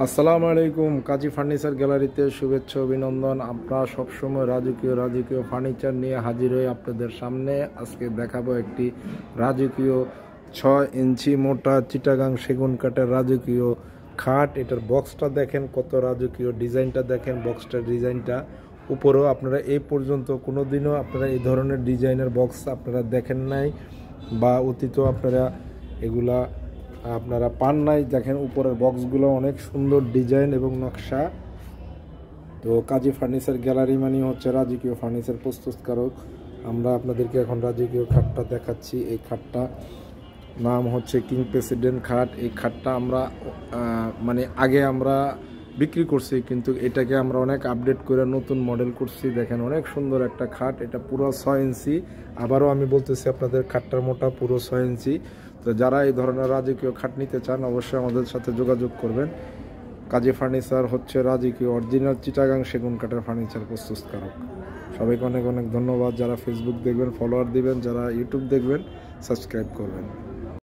আসসালামু আলাইকুম। কাজী ফার্নিচার গ্যালারিতে শুভেচ্ছা অভিনন্দন। আমরা সবসময় রাজকীয় ফার্নিচার নিয়ে হাজির হই আপনাদের সামনে। আজকে দেখাবো একটি রাজকীয় 6 ইঞ্চি মোটা চিটাগাং সেগুন কাঠের রাজকীয় খাট। এটার বক্সটা দেখেন কত রাজকীয়, ডিজাইনটা দেখেন, বক্সটার ডিজাইনটা। উপরেও আপনারা এই পর্যন্ত কোনো দিনও আপনারা এই ধরনের ডিজাইনের বক্স আপনারা দেখেন নাই বা অতীত আপনারা এগুলা পান নাই। দেখেন উপরের বক্সগুলো অনেক সুন্দর ডিজাইন এবং নকশা। তো কাজী ফার্নিচার গ্যালারি মানে হচ্ছে রাজকীয় ফার্নিচার প্রস্তুতকারক। আমরা আপনাদেরকে এখন রাজকীয় খাটটা দেখাচ্ছি। এই খাটটা নাম হচ্ছে কিং প্রেসিডেন্ট খাট। এই খাটটা আমরা আগে আমরা বিক্রি করছি, কিন্তু এটাকে আমরা অনেক আপডেট করে নতুন মডেল করছি। দেখেন অনেক সুন্দর একটা খাট। এটা পুরো 6 ইঞ্চি। আবারও আমি বলতেছি আপনাদের, খাটটার মোটা পুরো 6 ইঞ্চি। তো যারা এই ধরনের রাজকীয় খাট নিতে চান অবশ্যই আমাদের সাথে যোগাযোগ করবেন। কাজী ফার্নিচার হচ্ছে রাজকীয় অরিজিনাল চিটাগাং সেগুন কাঠের ফার্নিচার প্রস্তুতকারক। সবাইকে অনেক অনেক ধন্যবাদ। যারা ফেসবুক দেখবেন ফলোয়ার দিবেন, যারা ইউটিউব দেখবেন সাবস্ক্রাইব করবেন।